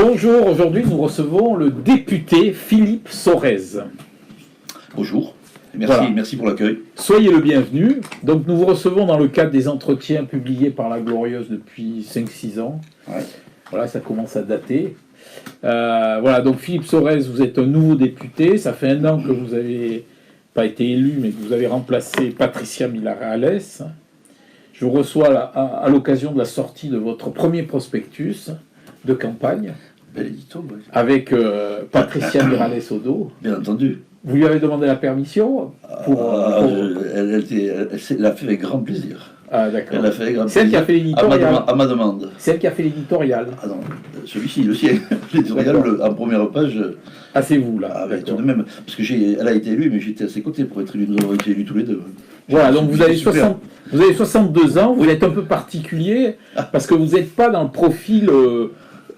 Bonjour, aujourd'hui nous recevons le député Philippe Sorez. Bonjour, Voilà. merci pour l'accueil. Soyez le bienvenu. Donc nous vous recevons dans le cadre des entretiens publiés par La Glorieuse depuis 5-6 ans. Ouais. Voilà, ça commence à dater. Voilà, donc Philippe Sorez, vous êtes un nouveau député. Ça fait 1 an que vous n'avez pas été élu, mais que vous avez remplacé Patricia Millarales. Je vous reçois à l'occasion de la sortie de votre premier prospectus de campagne. Bel édito, ouais. Avec Patricia Millarales au dos. Bien entendu. Vous lui avez demandé la permission Elle l'a fait avec grand plaisir. Ah, d'accord. Elle l'a fait avec grand Celle qui a plaisir. fait l'éditorial. À ma demande. Celle qui a fait l'éditorial. Ah non, celui-ci, le sien. L'éditorial, en première page. Ah, c'est vous, là. Ah, mais tout D'accord. de même. Parce que elle a été élue, mais j'étais à ses côtés pour être élu. Nous avons été élus tous les deux. Voilà, donc vous avez, Super. vous avez 62 ans, vous êtes un peu particulier, parce que vous n'êtes pas dans le profil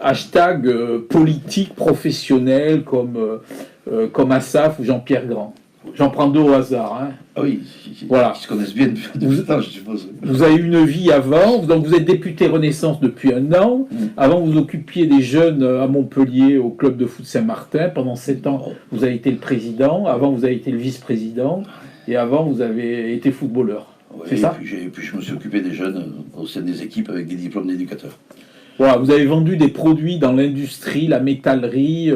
hashtag politique professionnel comme Assaf ou Jean-Pierre Grand. J'en prends 2 au hasard. Hein. Ah oui, Voilà. ils se connaissent bien depuis longtemps, je suppose. Vous avez une vie avant, donc vous êtes député Renaissance depuis 1 an. Avant, vous occupiez des jeunes à Montpellier au club de foot Saint-Martin. Pendant 7 ans, vous avez été le président. Avant, vous avez été le vice-président. Et avant, vous avez été footballeur. Ouais, C'est ça ? Et puis je me suis occupé des jeunes au sein des équipes avec des diplômes d'éducateurs. Voilà, vous avez vendu des produits dans l'industrie, la métallerie,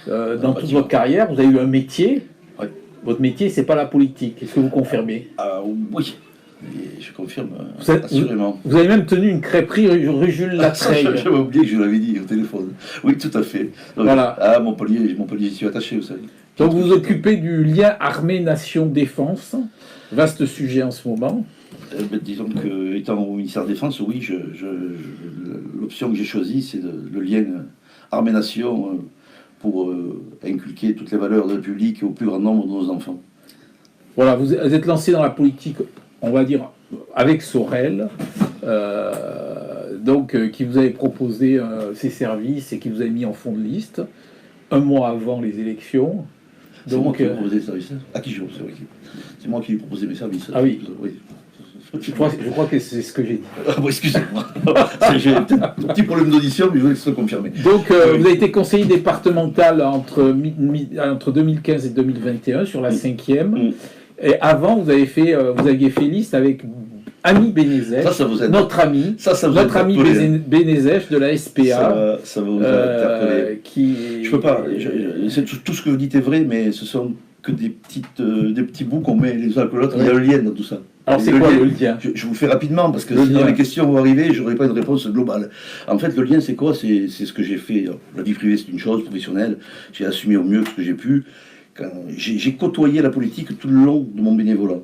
dans toute votre carrière. Vous avez eu un métier. Ouais. Votre métier, c'est pas la politique. Est-ce que vous confirmez ? Ah oui, et je confirme, Vous assurément. Vous avez même tenu une crêperie rue Jules Latreille. J'avais oublié que je l'avais dit au téléphone. Oui, tout à fait. Donc, Voilà. À Montpellier, j'y suis attaché, vous savez. Donc vous vous occupez du lien armée-nation-défense. Vaste sujet en ce moment. Disons que, étant au ministère de la Défense, oui, l'option que j'ai choisie, c'est le lien armée-nation pour inculquer toutes les valeurs de la République au plus grand nombre de nos enfants. Voilà, vous êtes lancé dans la politique, on va dire, avec Sorel, qui vous avait proposé ses services et qui vous a mis en fond de liste 1 mois avant les élections. C'est moi qui lui ai proposé les services. À qui c'est moi qui lui ai proposé mes services. Ah oui. Oui. Je crois que c'est ce que j'ai dit. Ah, bon, excusez-moi. J'ai un petit problème d'audition, mais je voulais que ce soit confirmé. Donc, vous avez été conseiller départemental entre 2015 et 2021 sur la 5e. Et avant, vous aviez fait liste avec Ami Bénézèche, Ça vous aide. notre ami, Notre ami Bénézèche de la SPA. Ça va vous interpeller. Qui... Je peux pas. Tout ce que vous dites est vrai, mais ce sont que des petits bouts qu'on met les uns avec l'autre. Il y a le lien dans tout ça. Alors c'est quoi le lien ? Je vous fais rapidement parce que Le sinon lien. les questions vont arriver, je n'aurai pas une réponse globale. En fait, le lien, c'est quoi ? C'est ce que j'ai fait. La vie privée, c'est une chose, professionnelle. J'ai assumé au mieux ce que j'ai pu. J'ai côtoyé la politique tout le long de mon bénévolat.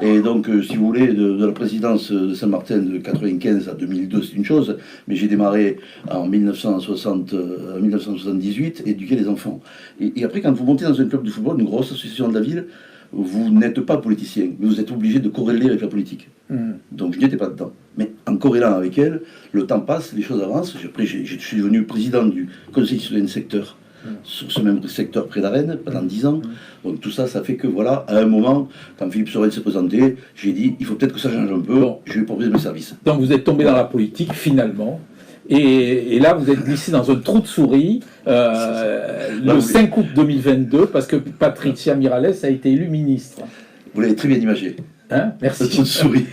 Et donc, si vous voulez, de la présidence de Saint-Martin de 1995 à 2002, c'est une chose, mais j'ai démarré en 1978, éduquer les enfants. Et après, quand vous montez dans un club de football, une grosse association de la ville, vous n'êtes pas politicien, mais vous êtes obligé de corréler avec la politique. Donc je n'y étais pas dedans. Mais en corrélant avec elle, le temps passe, les choses avancent. Après, je suis devenu président du conseil citoyen de secteur, sur ce même secteur près d'Arennes, pendant 10 ans. Donc tout ça, ça fait que voilà, à un moment, quand Philippe Sorel s'est présenté, j'ai dit, il faut peut-être que ça change un peu, je lui ai proposé mes services. Donc vous êtes tombé dans la politique, finalement. Et là, vous êtes glissé dans un trou de souris le 5 août 2022, parce que Patricia Millarales a été élue ministre. Vous l'avez très bien imagé. Hein ? Merci. Le trou de souris.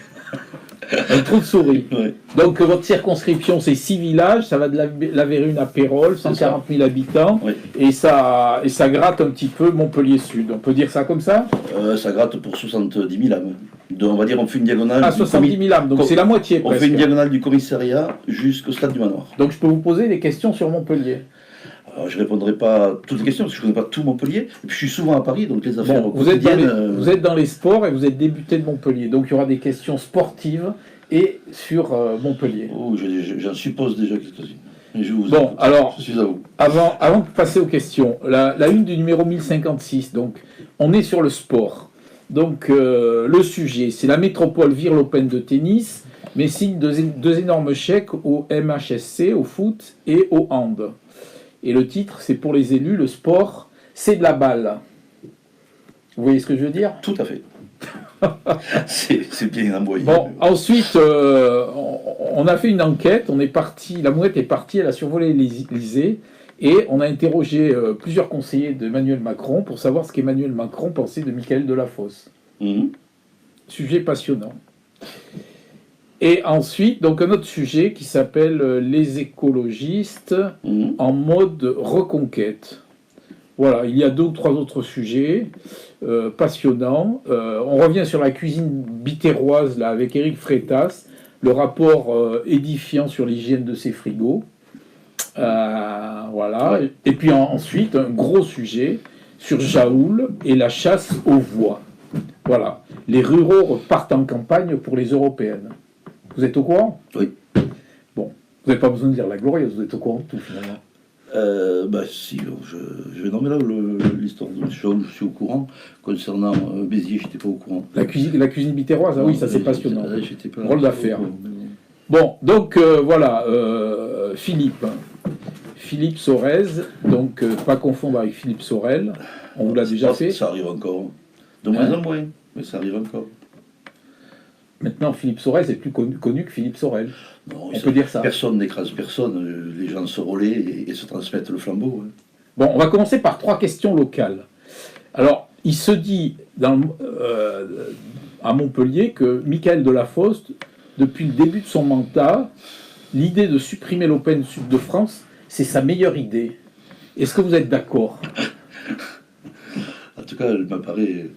Un trou de souris. Ouais. Donc votre circonscription, c'est 6 villages, ça va de la Vérune à Pérol, 140 000 habitants, Oui. et ça gratte un petit peu Montpellier-Sud. On peut dire ça comme ça ? Ça gratte pour 70 000 âmes. On va dire, on fait une diagonale. Ah, 70 000 âmes, donc c'est la moitié On presque. fait une diagonale du commissariat jusqu'au stade du manoir. Donc je peux vous poser des questions sur Montpellier. Alors, je ne répondrai pas à toutes les questions parce que je ne connais pas tout Montpellier. Et puis je suis souvent à Paris, donc les affaires Bon, vous êtes quotidiennes. vous êtes dans les sports et vous êtes débuté de Montpellier. Donc il y aura des questions sportives et sur Montpellier. Oh, j'en suppose déjà quelques-unes. Mais je vous Bon, écoute. alors, Je suis à vous. avant de passer aux questions, la une du numéro 1056, donc on est sur le sport. Donc le sujet, c'est la métropole vire l'Open de tennis, mais signe deux énormes chèques au MHSC, au foot et au hand. Et le titre, c'est pour les élus, le sport, c'est de la balle. Vous voyez ce que je veux dire ? Tout à fait. C'est bien envoyé. Bon, ensuite, on a fait une enquête, la mouette est partie, elle a survolé l'Élysée, et on a interrogé plusieurs conseillers d'Emmanuel Macron pour savoir ce qu'Emmanuel Macron pensait de Michael Delafosse. Sujet passionnant. Et ensuite, donc un autre sujet qui s'appelle les écologistes en mode reconquête. Voilà, il y a 2 ou 3 autres sujets passionnants. On revient sur la cuisine bitéroise là, avec Éric Freitas, le rapport édifiant sur l'hygiène de ses frigos. Voilà. Et puis ensuite, un gros sujet sur Jaoul et la chasse aux voix. Voilà. Les ruraux repartent en campagne pour les européennes. Vous êtes au courant? Oui. Bon, vous n'avez pas besoin de dire la glorieuse, vous êtes au courant de tout finalement. Si, je vais nommer là l'histoire de Jaoul, je suis au courant. Concernant Béziers, je n'étais pas au courant. La cuisine bitéroise, ah oui, ça c'est passionnant. J'étais pas, Rôle d'affaires. Bon, donc voilà, Philippe Sorez, donc pas confondre avec Philippe Sorel, on vous l'a déjà fait. Ça arrive encore. De moins en moins, mais ça arrive encore. Maintenant, Philippe Sorel est plus connu que Philippe Sorel. Non, on peut dire ça. Personne n'écrase personne, les gens se relaient et se transmettent le flambeau. Bon, on va commencer par 3 questions locales. Alors, il se dit à Montpellier que Michael Delafosse, depuis le début de son mandat, l'idée de supprimer l'Open Sud de France, c'est sa meilleure idée. Est-ce que vous êtes d'accord? En tout cas, elle m'apparaît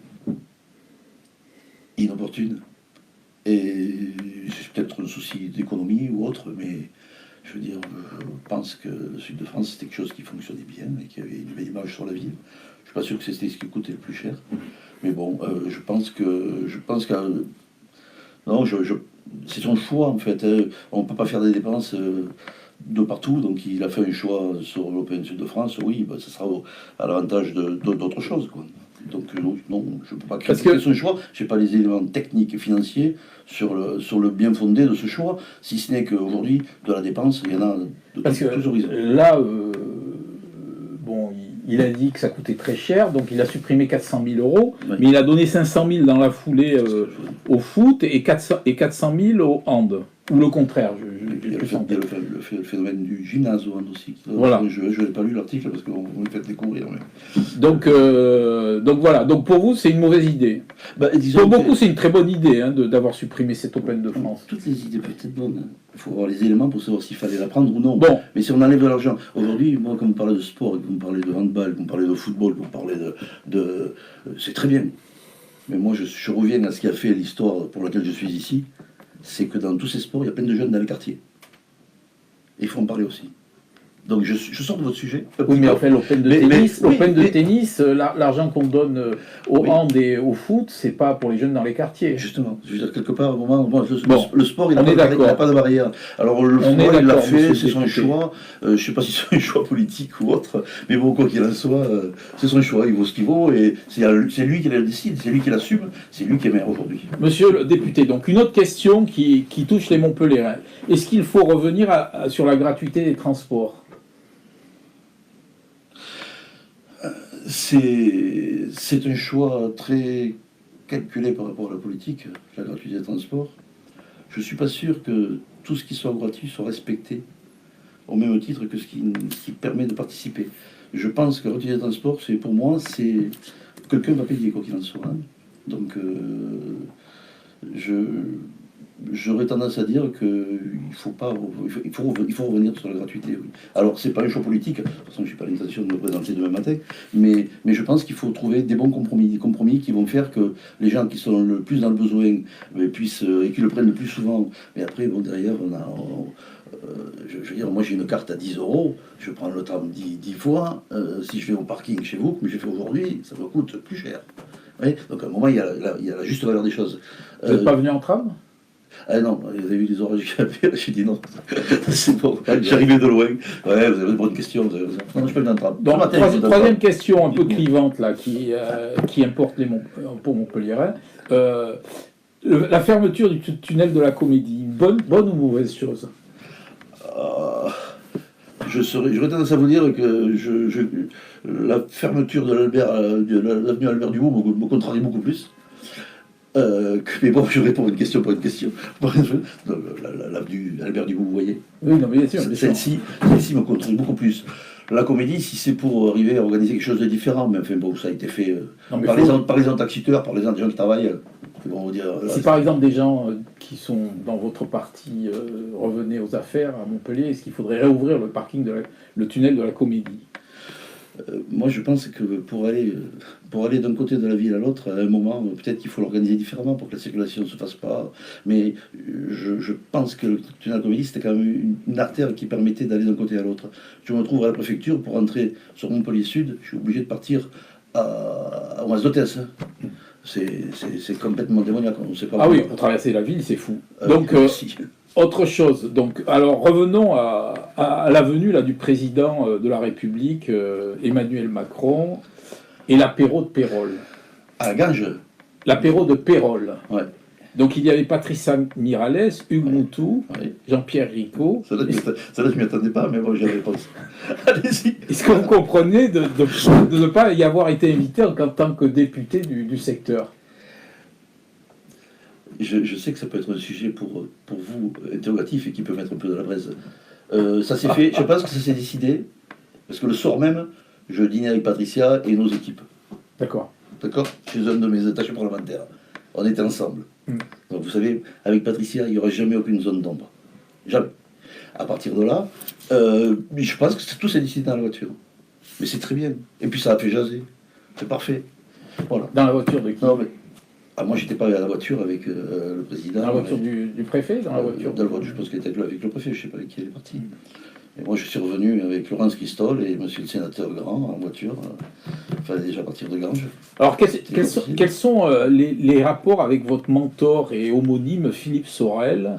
inopportune. Et c'est peut-être un souci d'économie ou autre, mais je veux dire, je pense que le Sud de France, c'était quelque chose qui fonctionnait bien et qui avait une belle image sur la ville. Je ne suis pas sûr que c'était ce qui coûtait le plus cher. Mais bon, je pense que non, c'est son choix en fait. On ne peut pas faire des dépenses de partout, donc il a fait un choix sur l'Open Sud de France. Oui, ça sera à l'avantage d'autres choses, quoi. Donc non, je ne peux pas critiquer son choix. Je n'ai pas les éléments techniques et financiers sur le bien fondé de ce choix, si ce n'est qu'aujourd'hui, de la dépense, il y en a de tous horizons. Là, bon, il a dit que ça coûtait très cher, donc il a supprimé 400 000 euros, mais il a donné 500 000 dans la foulée au foot et 400 000 au hand. Ou le contraire, il y a le phénomène du gymnase au hand aussi. Voilà. Je n'ai pas lu l'article parce qu'on me fait découvrir. Mais... Donc voilà, donc pour vous c'est une mauvaise idée. Pour beaucoup c'est une très bonne idée d'avoir supprimé cette Open de France. Toutes les idées peuvent être bonnes. Il faut avoir les éléments pour savoir s'il fallait la prendre ou non. Bon. Mais si on enlève de l'argent, aujourd'hui, moi quand vous parlez de sport, quand vous parlez de handball, quand vous parlez de football, quand vous parlez de c'est très bien. Mais moi je reviens à ce qui a fait l'histoire pour laquelle je suis ici. C'est que dans tous ces sports, il y a plein de jeunes dans les quartiers. Et il faut en parler aussi. Donc je sors de votre sujet. Oui, mais enfin, l'Open de tennis, l'argent qu'on donne au hand et au foot, c'est pas pour les jeunes dans les quartiers. Justement, je veux dire, quelque part, au moment, le sport, il n'a pas de barrière. Alors le football, il l'a fait, c'est son choix. Je ne sais pas si c'est un choix politique ou autre, mais bon, quoi qu'il en soit, c'est son choix, il vaut ce qu'il vaut, et c'est lui qui le décide, c'est lui qui l'assume, c'est lui qui est maire aujourd'hui. Monsieur le député, donc une autre question qui touche les Montpelliérains. Est-ce qu'il faut revenir sur la gratuité des transports ? C'est un choix très calculé par rapport à la politique, la gratuité des transports. Je ne suis pas sûr que tout ce qui soit gratuit soit respecté au même titre que ce qui permet de participer. Je pense que la gratuité des transports, pour moi, c'est quelqu'un va payer quoi qu'il en soit. Donc, j'aurais tendance à dire qu'il faut revenir sur la gratuité. Oui. Alors, c'est pas un choix politique, de toute façon, je n'ai pas l'intention de me présenter demain matin, mais je pense qu'il faut trouver des bons compromis, des compromis qui vont faire que les gens qui sont le plus dans le besoin puissent, et qui le prennent le plus souvent. Mais après, bon, derrière, je veux dire, moi j'ai une carte à 10 euros, je prends le tram 10 fois, si je vais au parking chez vous, comme j'ai fait aujourd'hui, ça me coûte plus cher. Oui, donc à un moment, il y a la juste valeur des choses. Vous n'êtes pas venu en tram ? Ah non, vous avez vu les orages qu'il y avait, j'ai dit non, c'est bon, j'arrivais de loin. Ouais, vous avez une bonne question. Non, je peux venir en tram. Donc, troisième question un peu clivante là, qui importe pour Montpelliérain. La fermeture du tunnel de la Comédie, bonne ou mauvaise chose ? J'aurais tendance à vous dire que la fermeture de l'avenue Albert Dubourg me contrarie beaucoup plus. Mais bon, je réponds une question pour une question. Albert Dubout, vous voyez. Oui, non, mais bien sûr. Celle-ci me contribue beaucoup plus. La comédie, si c'est pour arriver à organiser quelque chose de différent, mais enfin bon, ça a été fait par les taxiteurs, par les gens qui travaillent. Bon, si par exemple des gens qui sont dans votre parti revenaient aux affaires à Montpellier, est-ce qu'il faudrait réouvrir le tunnel de la Comédie? Moi, je pense que pour aller d'un côté de la ville à l'autre, à un moment, peut-être qu'il faut l'organiser différemment pour que la circulation ne se fasse pas. Mais je pense que le tunnel de la Comédie, c'était quand même une artère qui permettait d'aller d'un côté à l'autre. Je me trouve à la préfecture pour entrer sur Montpellier Sud, je suis obligé de partir à Mas d'Hôtesse. C'est complètement démoniaque. On sait pas oui, pour traverser la ville, c'est fou. Donc, si. Autre chose. Donc, alors revenons à la venue là, du président de la République, Emmanuel Macron, et l'apéro de Pérol. À la Gange. L'apéro de Pérol. Ouais. Donc il y avait Patricia Miralles, Hugues Moutou, Jean-Pierre Ricot. Ça là, je ne m'y attendais pas, mais bon, j'ai la réponse. Allez-y. Est-ce que vous comprenez de ne pas y avoir été invité en tant que député du secteur? Je sais que ça peut être un sujet pour vous interrogatif et qui peut mettre un peu de la braise. Ça s'est fait, je pense que ça s'est décidé, parce que le soir même, je dînais avec Patricia et nos équipes. D'accord. D'accord. Chez un de mes attachés parlementaires. On était ensemble. Donc vous savez, avec Patricia, il n'y aura jamais aucune zone d'ombre. Jamais. À partir de là, je pense que tout s'est décidé dans la voiture. Mais c'est très bien. Et puis ça a fait jaser. C'est parfait. Voilà. Dans la voiture de qui? Non, mais... moi, j'étais pas à la voiture avec le président. Dans la voiture du préfet? Dans la voiture je pense qu'elle était avec le préfet, je ne sais pas avec qui elle est partie. Et moi, je suis revenu avec Laurence Christol et monsieur le sénateur Grand en voiture. Enfin, déjà à partir de Ganges. Alors, quels sont les rapports avec votre mentor et homonyme Philippe Sorel,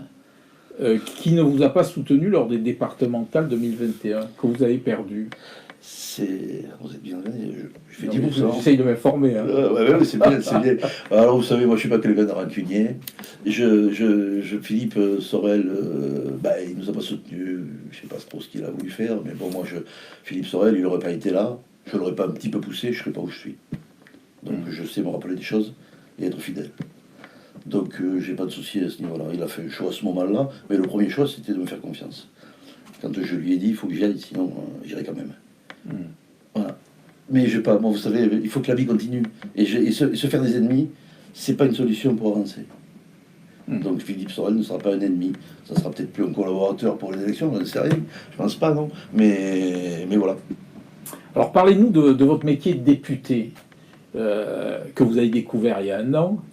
qui ne vous a pas soutenu lors des départementales 2021, que vous avez perdu? Vous êtes bien je fais 10%. J'essaye de m'informer. Hein. Ouais, c'est bien, c'est bien. Alors, vous savez, moi, je ne suis pas quelqu'un de rancunier. Philippe Sorel, il ne nous a pas soutenu. Je ne sais pas trop ce qu'il a voulu faire, mais bon, moi, Philippe Sorel, il n'aurait pas été là. Je ne l'aurais pas un petit peu poussé, je ne serais pas où je suis. Donc, je sais me rappeler des choses et être fidèle. Donc, j'ai pas de souci à ce niveau-là. Il a fait un choix à ce moment-là, mais le premier choix, c'était de me faire confiance. Quand je lui ai dit, il faut que j'y aille, sinon, j'irai quand même. Voilà. Mais je sais pas, moi, vous savez, il faut que la vie continue. Et se faire des ennemis, c'est pas une solution pour avancer. Donc Philippe Sorel ne sera pas un ennemi. Ça sera peut-être plus un collaborateur pour les élections, je ne sais rien. Je pense pas, non. Mais voilà. Alors parlez-nous de votre métier de député, que vous avez découvert il y a un an.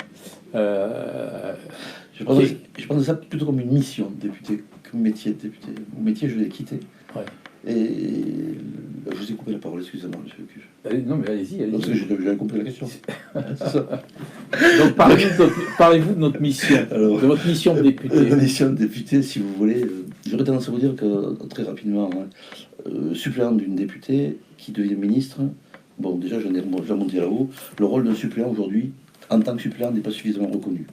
Je pense ça plutôt comme une mission de député, comme métier de député. Mon métier, je l'ai quitté. Ouais. Et je vous ai coupé la parole, excusez-moi, monsieur Cuche. Non, mais allez-y. Parce que j'avais compris la question. C'est ça. Donc, parlez-vous de notre mission, alors, de votre mission de député. La mission de député, si vous voulez, j'aurais tendance à vous dire que, très rapidement, suppléant d'une députée qui devient ministre, bon, déjà, j'en ai déjà monté là-haut, le rôle d'un suppléant aujourd'hui, en tant que suppléant, n'est pas suffisamment reconnu.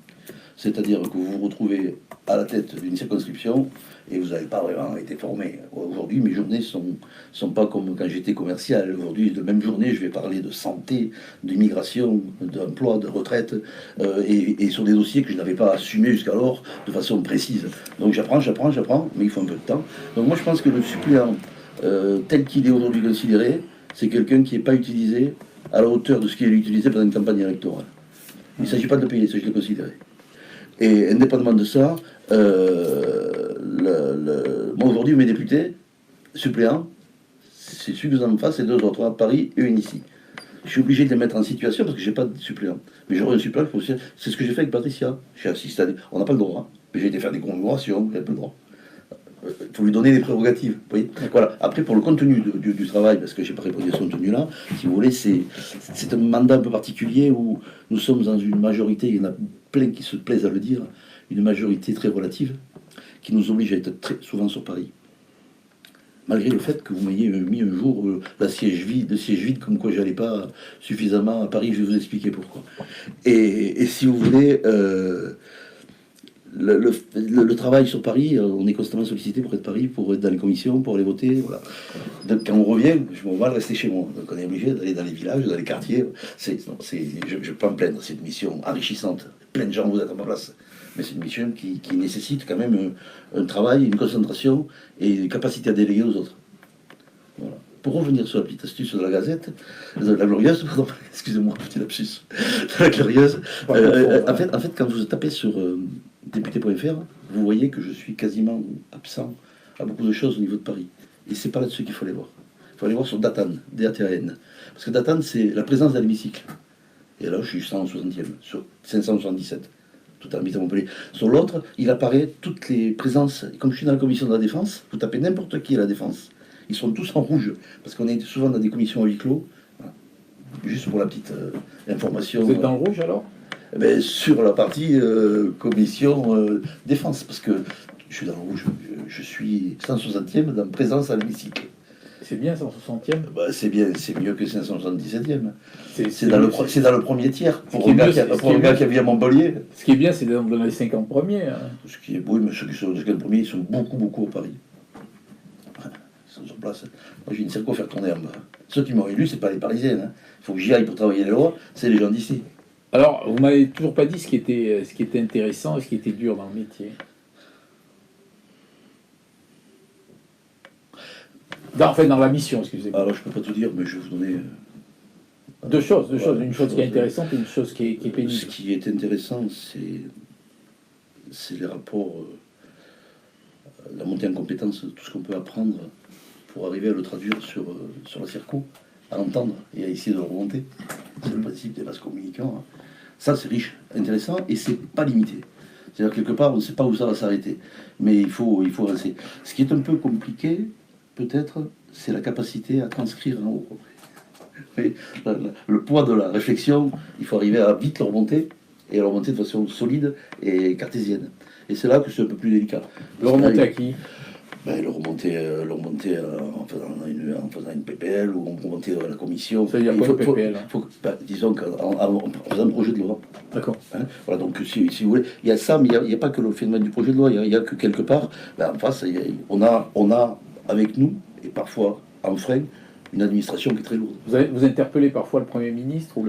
C'est-à-dire que vous vous retrouvez à la tête d'une circonscription et vous n'avez pas vraiment été formé. Aujourd'hui, mes journées sont pas comme quand j'étais commercial. Aujourd'hui, de même journée, je vais parler de santé, d'immigration, d'emploi, de retraite, et sur des dossiers que je n'avais pas assumés jusqu'alors de façon précise. Donc j'apprends, mais il faut un peu de temps. Donc moi, je pense que le suppléant, tel qu'il est aujourd'hui considéré, c'est quelqu'un qui n'est pas utilisé à la hauteur de ce qui est utilisé pendant une campagne électorale. Il ne s'agit pas de le payer, il s'agit de le considérer. Et indépendamment de ça, moi aujourd'hui, mes députés suppléants, c'est celui que vous en face et deux autres, à Paris et une ici. Je suis obligé de les mettre en situation parce que je n'ai pas de suppléant. Mais j'aurai un suppléant, c'est ce que j'ai fait avec Patricia. J'ai assisté on n'a pas le droit, mais j'ai été faire des commémorations, j'ai pas le droit. Il faut lui donner des prérogatives. Vous voyez, voilà. Après, pour le contenu du travail, parce que je n'ai pas répondu à ce contenu-là, si vous voulez, c'est un mandat un peu particulier où nous sommes dans une majorité, il y en a plein qui se plaisent à le dire, une majorité très relative, qui nous oblige à être très souvent sur Paris. Malgré le fait que vous m'ayez mis un jour le siège vide, comme quoi j'allais pas suffisamment à Paris, je vais vous expliquer pourquoi. Et si vous voulez... Le travail sur Paris, on est constamment sollicité pour être Paris, pour être dans les commissions, pour aller voter. Voilà. Donc quand on revient, on va rester chez moi. Donc on est obligé d'aller dans les villages, dans les quartiers. Je peux pas me plaindre, c'est une mission enrichissante. Plein de gens vous êtes à ma place. mais c'est une mission qui nécessite quand même un travail, une concentration et une capacité à déléguer aux autres. Voilà. Pour revenir sur la petite astuce de la Gazette, de la Glorieuse, pardon, excusez-moi, petit lapsus, de la Glorieuse, en fait, quand vous tapez sur député.fr, vous voyez que je suis quasiment absent à beaucoup de choses au niveau de Paris. Et c'est pas là-dessus qu'il faut aller voir. Il faut aller voir sur Datan, D-A-T-A-N. Parce que Datan, c'est la présence à l'hémicycle. Et là, je suis 160e, sur 577, tout en habitant Montpellier. Sur l'autre, il apparaît toutes les présences. Comme je suis dans la commission de la défense, vous tapez n'importe qui à la défense. Ils sont tous en rouge, parce qu'on est souvent dans des commissions à huis clos. Voilà. Juste pour la petite information. Vous êtes dans le rouge alors? Sur la partie commission défense, parce que je suis dans le rouge, je suis 160e dans présence à l'hémicycle. C'est bien 160e? C'est bien, c'est mieux que 577e. C'est dans le premier tiers. Pour un gars qui a vu à Montpellier. Ce qui est bien, c'est dans les 50 premiers. Hein. Ce qui est beau, mais ceux qui sont dans les 50 premiers, ils sont beaucoup à Paris. Ils sont sur place. Moi, j'ai une circo à faire tourner en bas. Ceux qui m'ont élu, c'est pas les Parisiens. Il faut que j'y aille pour travailler les lois, c'est les gens d'ici. Alors, vous m'avez toujours pas dit ce qui était intéressant et ce qui était dur dans le métier. Enfin, dans la mission, excusez-moi. Alors, je peux pas tout dire, mais je vais vous donner... Deux choses. Une chose qui est intéressante et une chose qui est pénible. Ce qui est intéressant, c'est les rapports, la montée en compétence, tout ce qu'on peut apprendre pour arriver à le traduire sur la circo, à l'entendre et à essayer de le remonter. C'est le principe des vases communicants. Ça, c'est riche, intéressant, et c'est pas limité. C'est-à-dire, quelque part, on ne sait pas où ça va s'arrêter. Mais il faut avancer. Ce qui est un peu compliqué, peut-être, c'est la capacité à transcrire en haut. Mais le poids de la réflexion, il faut arriver à vite le remonter, et à le remonter de façon solide et cartésienne. Et c'est là que c'est un peu plus délicat. Le remonter à qui? Le remonter en faisant une PPL ou en remonter à la commission. C'est-à-dire quoi une PPL? Disons qu'en faisant un projet de loi. D'accord. Voilà, donc si vous voulez, il y a ça, mais il n'y a pas que le phénomène du projet de loi, il y a que quelque part, en face, on a avec nous, et parfois en frein, une administration qui est très lourde. Vous interpellez parfois le Premier ministre ou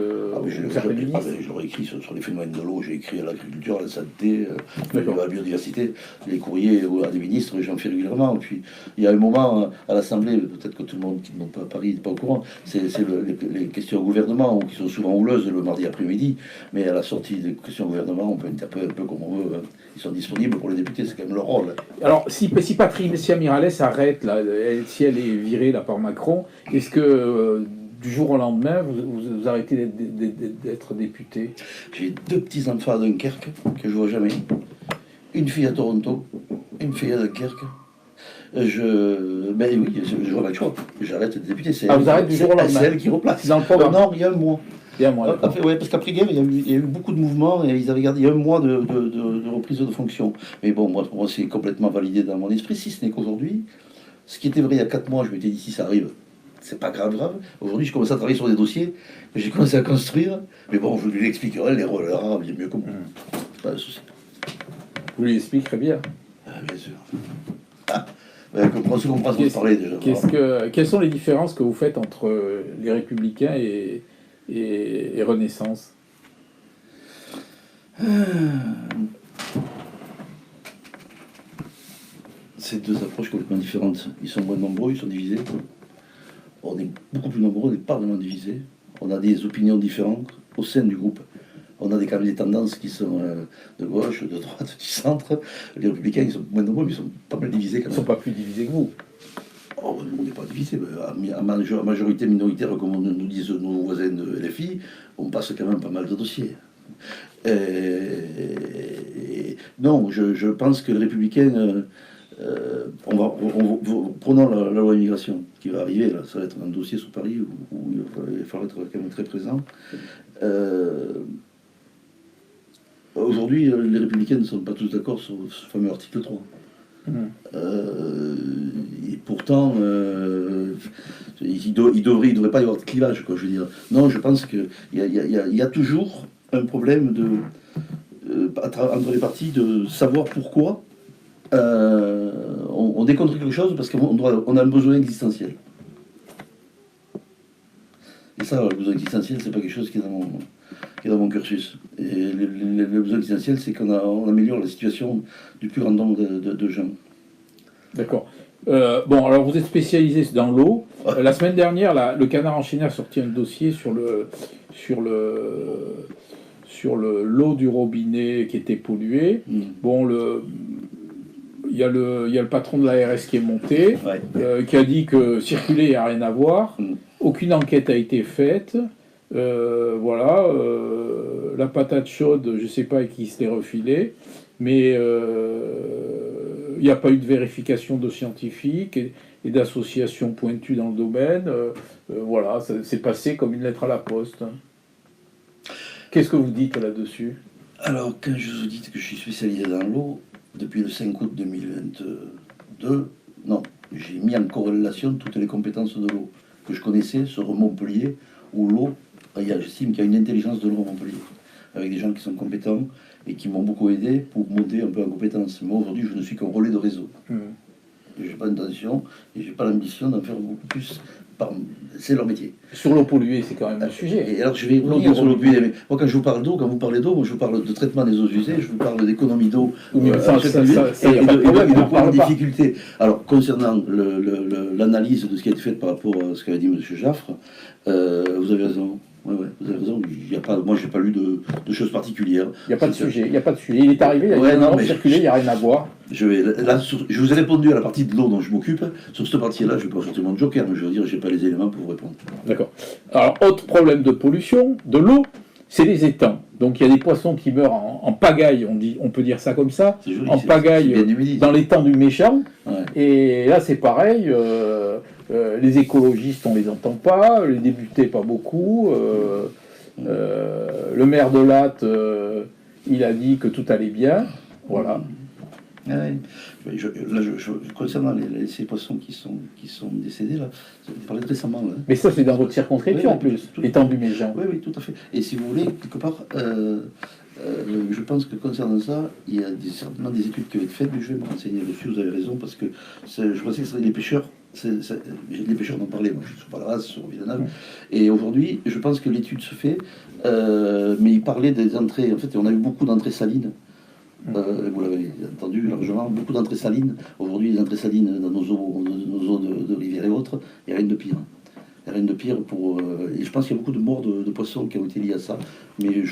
certains ministres? Je l'aurais écrit sur les phénomènes de l'eau, j'ai écrit à l'agriculture, à la santé, à la biodiversité, les courriers à des ministres, j'en fais régulièrement. Puis il y a un moment à l'Assemblée, peut-être que tout le monde qui n'est pas à Paris n'est pas au courant, c'est les questions au gouvernement, qui sont souvent houleuses le mardi après-midi, mais à la sortie des questions au gouvernement, on peut interpeller un peu comme on veut. Ils sont disponibles pour les députés, c'est quand même leur rôle. Alors, si Patricia Mirallès arrête, là, si elle est virée là, par Macron, est-ce que du jour au lendemain, vous arrêtez d'être député? J'ai 2 petits-enfants à Dunkerque que je vois jamais. Une fille à Toronto, une fille à Dunkerque. Je vois pas le choix. J'arrête d'être député. Vous arrêtez du jour au lendemain? C'est elle qui replace. Dans le programme? Non, il y a un mois. Ouais, parce qu'après-guerre, il y a eu beaucoup de mouvements et ils avaient gardé. Il y a un mois de reprise de fonction. Mais bon, moi, pour moi, c'est complètement validé dans mon esprit, si ce n'est qu'aujourd'hui, ce qui était vrai il y a 4 mois, je m'étais dit, si ça arrive, c'est pas grave. Aujourd'hui, je commence à travailler sur des dossiers que j'ai commencé à construire. Mais bon, je lui expliquerai les rôles arabes, bien mieux que moi. C'est pas un souci. Vous lui expliquerez bien. Bien sûr. On comprend ce qu'on parlait déjà. Quelles sont les différences que vous faites entre les Républicains et Renaissance? C'est 2 approches complètement différentes. Ils sont moins nombreux, ils sont divisés. On est beaucoup plus nombreux, on n'est pas vraiment divisés. On a des opinions différentes au sein du groupe. On a quand même des tendances qui sont de gauche, de droite, du centre. Les Républicains, ils sont moins nombreux, mais ils sont pas mal divisés quand même. Ils ne sont pas plus divisés que vous. Oh, on n'est pas divisé. À majorité minoritaire, comme nous disent nos voisins de LFI, on passe quand même pas mal de dossiers. Non, je pense que les Républicains, prenons la loi immigration qui va arriver, là, ça va être un dossier sur Paris où il va falloir être quand même très présent. Aujourd'hui, les Républicains ne sont pas tous d'accord sur ce fameux article 3. Et pourtant, il ne devrait pas y avoir de clivage, quoi, je veux dire. Non, je pense qu'il y a toujours un problème entre les partis de savoir pourquoi on décontre quelque chose parce qu'on a un besoin existentiel. Et ça, le besoin existentiel, c'est pas quelque chose qui est qui est dans mon cursus. Et le besoin essentiel, c'est qu'on améliore la situation du plus grand nombre de gens. D'accord. Bon, alors vous êtes spécialisé dans l'eau. La semaine dernière, le Canard enchaîné a sorti un dossier sur l'eau du robinet qui était polluée. Bon, il y a le patron de l'ARS qui est monté, qui a dit que circuler, il n'y a rien à voir. Aucune enquête a été faite. Voilà. La patate chaude, je ne sais pas à qui se l'est refilée, mais il n'y a pas eu de vérification de scientifiques et d'associations pointues dans le domaine. Voilà, ça s'est passé comme une lettre à la poste. Qu'est-ce que vous dites là-dessus? Alors, quand je vous dis que je suis spécialisé dans l'eau, depuis le 5 août 2022, non, j'ai mis en corrélation toutes les compétences de l'eau que je connaissais sur Montpellier, où l'eau, j'estime qu'il y a une intelligence de l'eau à Montpellier, avec des gens qui sont compétents et qui m'ont beaucoup aidé pour monter un peu en compétence. Moi, aujourd'hui, je ne suis qu'un relais de réseau. Je n'ai pas d'intention et je n'ai pas l'ambition d'en faire beaucoup plus. C'est leur métier. Sur l'eau polluée, c'est quand même un sujet. Et alors, je vais revenir sur l'eau polluée. Mais moi, quand je vous parle d'eau, quand vous parlez d'eau, moi, je vous parle de traitement des eaux usées, je vous parle d'économie d'eau, et de points de difficulté. Alors, concernant l'analyse de ce qui a été fait par rapport à ce qu'avait dit M. Jaffre, vous avez raison. Ouais, vous avez raison. Moi, je n'ai pas lu de choses particulières. Il n'y a pas de sujet. Il est arrivé, il a dit circuler, il n'y a rien à voir. Je vous ai répondu à la partie de l'eau dont je m'occupe. Sur cette partie-là, je ne vais pas sortir mon joker, mais je veux dire, je n'ai pas les éléments pour vous répondre. D'accord. Alors, autre problème de pollution de l'eau, c'est les étangs. Donc, il y a des poissons qui meurent en pagaille, on peut dire ça comme ça, joli, en pagaille dans l'étang du Méchant. Ouais. Et là, c'est pareil. Les écologistes, on les entend pas. Les députés, pas beaucoup. Le maire de Latte, il a dit que tout allait bien. Voilà. Concernant ces poissons qui sont décédés, là, je parlais récemment. Là. Mais ça, c'est dans votre circonscription en plus, l'étang du Méjean. Oui, tout à fait. Et si vous voulez, quelque part, je pense que concernant ça, il y a certainement des études qui ont été faites, mais je vais me renseigner dessus, vous avez raison, parce que je pensais que c'était les pêcheurs. Les pêcheurs d'en parler, moi je suis sur Palavas, sur Villeneuve. Et aujourd'hui, je pense que l'étude se fait, mais il parlait des entrées. En fait, on a eu beaucoup d'entrées salines. Vous l'avez entendu largement, beaucoup d'entrées salines. Aujourd'hui, les entrées salines dans nos eaux de rivières et autres, il n'y a rien de pire. Il n'y a rien de pire pour. Et je pense qu'il y a beaucoup de morts de poissons qui ont été liés à ça. Mais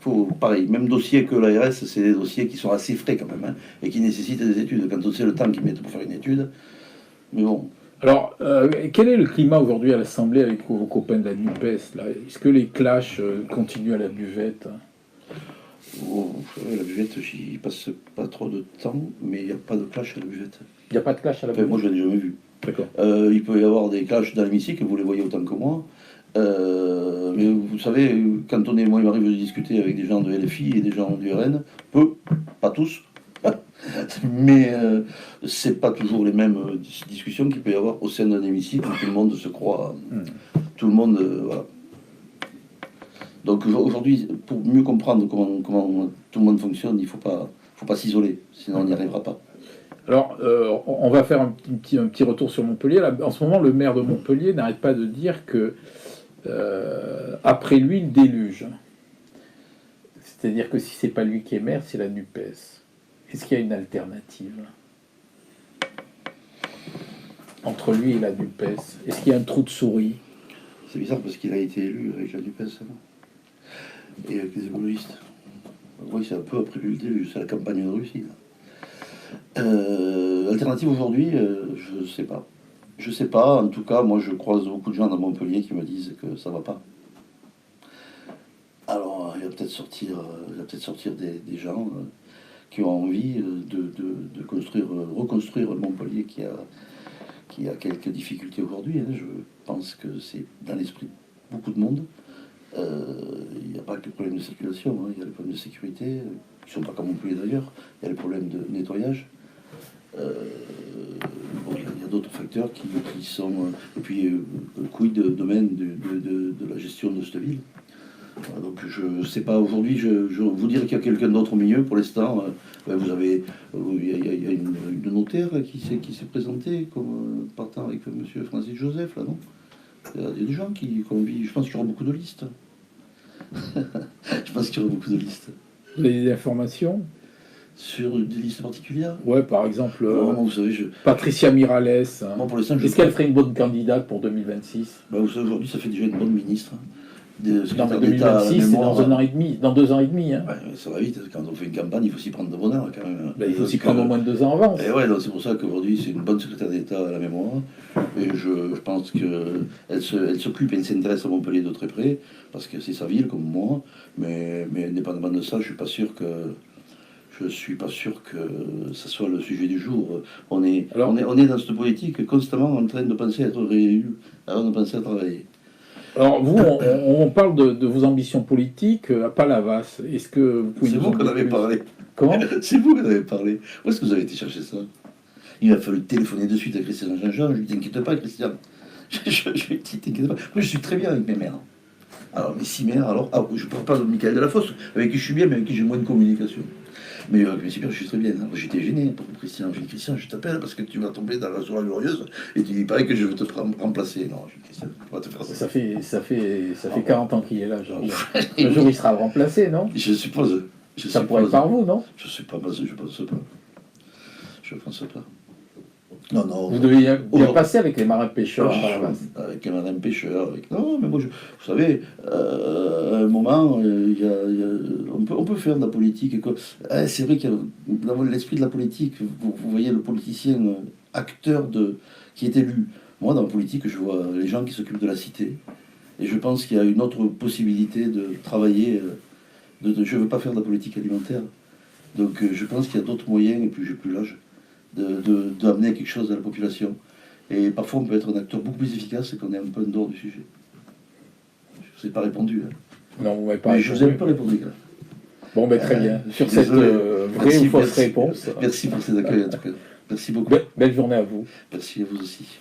faut, pareil, même dossier que l'ARS, c'est des dossiers qui sont assez frais quand même, et qui nécessitent des études. Quand on sait le temps qu'ils mettent pour faire une étude. Mais bon. Alors, quel est le climat aujourd'hui à l'Assemblée avec vos copains de la NUPES là? Est-ce que les clashs continuent à la buvette? Vous savez, la buvette, j'y passe pas trop de temps, mais il n'y a pas de clash à la buvette. Il n'y a pas de clash à la buvette? Moi, je l'ai jamais vu. D'accord. Il peut y avoir des clashs dans l'hémicycle, vous les voyez autant que moi. Mais vous savez, quand moi, il m'arrive de discuter avec des gens de LFI et des gens du RN, peu, pas tous, mais c'est pas toujours les mêmes discussions qu'il peut y avoir au sein d'un hémicycle où tout le monde se croit. Tout le monde. Voilà. Donc aujourd'hui, pour mieux comprendre comment tout le monde fonctionne, il ne faut pas s'isoler, sinon on n'y arrivera pas. Alors, on va faire un petit retour sur Montpellier. Là, en ce moment, le maire de Montpellier n'arrête pas de dire que après lui, le déluge. C'est-à-dire que si c'est pas lui qui est maire, c'est la NUPES. Est-ce qu'il y a une alternative entre lui et la NUPES? Est-ce qu'il y a un trou de souris? C'est bizarre parce qu'il a été élu avec la NUPES et avec les écologistes. Oui, c'est un peu après lui le déluge, c'est la campagne de Russie. Alternative aujourd'hui, je sais pas. Je sais pas, en tout cas, moi je croise beaucoup de gens dans Montpellier qui me disent que ça va pas. Alors, il va peut-être sortir des gens qui ont envie de reconstruire Montpellier qui a quelques difficultés aujourd'hui. Je pense que c'est dans l'esprit de beaucoup de monde. Il n'y a pas que le problème de circulation, il y a les problèmes de sécurité, qui ne sont pas comme Montpellier d'ailleurs, il y a les problèmes de nettoyage. Il y a d'autres facteurs qui sont... et puis, quid de domaine de la gestion de cette ville. Voilà, donc je ne sais pas, aujourd'hui, je vous dire qu'il y a quelqu'un d'autre au milieu, pour l'instant, vous avez... Il y a une notaire qui s'est présentée comme partant avec M. Francis Joseph, là, non? Il y a des gens qui convient, je pense qu'il y aura beaucoup de listes. Je pense qu'il y aura beaucoup de listes. Vous avez des informations? Sur des listes particulières? Ouais, par exemple, Moi, vous savez, Patricia Miralles. Hein. moi, pour l'instant, Est-ce qu'elle ferait une bonne candidate pour 2026? Vous savez, aujourd'hui, ça fait déjà une bonne ministre. Des Non, mais secrétaires d'État à la 2026, c'est mémoire. dans un an et demi. Dans 2 ans et demi. Hein. Ouais, ça va vite. Quand on fait une campagne, il faut s'y prendre de bonheur, quand même. Ben, il faut s'y prendre au moins de 2 ans avant. Et ouais, donc c'est pour ça qu'aujourd'hui, c'est une bonne secrétaire d'État à la mémoire. Et je pense qu'elle s'occupe et elle s'intéresse à Montpellier de très près, parce que c'est sa ville, comme moi. Mais indépendamment de ça, je suis pas sûr que ça soit le sujet du jour. On est dans cette politique constamment en train de penser à être réélu, avant de penser à travailler. Alors vous, on parle de vos ambitions politiques à Palavas. Est-ce que vous pouvez C'est nous vous en qui en dire avez plus? parlé. Comment? C'est vous qui en avez parlé. Où est-ce que vous avez été chercher ça? Il a fallu téléphoner de suite à Christian Jean-Jean. Je lui dis, t'inquiète pas, Christian. Je lui ai dit, t'inquiète pas. Moi, je suis très bien avec mes maires. Alors, mes 6 maires, alors, je ne parle pas de Michael Delafosse, avec qui je suis bien, mais avec qui j'ai moins de communication. Mais avec mes 6 maires, je suis très bien. Alors, j'étais gêné pour Christian. J'ai dit, Christian, je t'appelle parce que tu vas tomber dans la soirée glorieuse et il paraît que je veux te remplacer. Non, j'ai dit, Christian, je ne peux pas te faire ça. Ça fait 40 ans qu'il est là, Georges. Un jour, il sera remplacé, non? Je suppose. Ça pourrait être par vous, non? Je ne sais pas, je pense pas. Je pense pas. Non, non. Vous devez bien passer avec les marins pêcheurs à Palavas. Avec les marins pêcheurs. Non, mais moi, vous savez, à un moment, on peut faire de la politique. Et quoi. C'est vrai qu'il y a dans l'esprit de la politique, vous voyez le politicien acteur qui est élu. Moi, dans la politique, je vois les gens qui s'occupent de la cité. Et je pense qu'il y a une autre possibilité de travailler. Je ne veux pas faire de la politique alimentaire. Donc je pense qu'il y a d'autres moyens, et plus j'ai plus l'âge, d'amener quelque chose à la population. Et parfois on peut être un acteur beaucoup plus efficace et qu'on est un peu en dehors du sujet. Je ne vous ai pas répondu. Hein. Non, vous m'avez pas Mais répondu. je vous ai pas répondu. Là. Bon, ben très bien. Sur cette Désolé. vraie ou fausse réponse. Merci pour cet accueil en tout cas. Merci beaucoup. Belle journée à vous. Merci à vous aussi.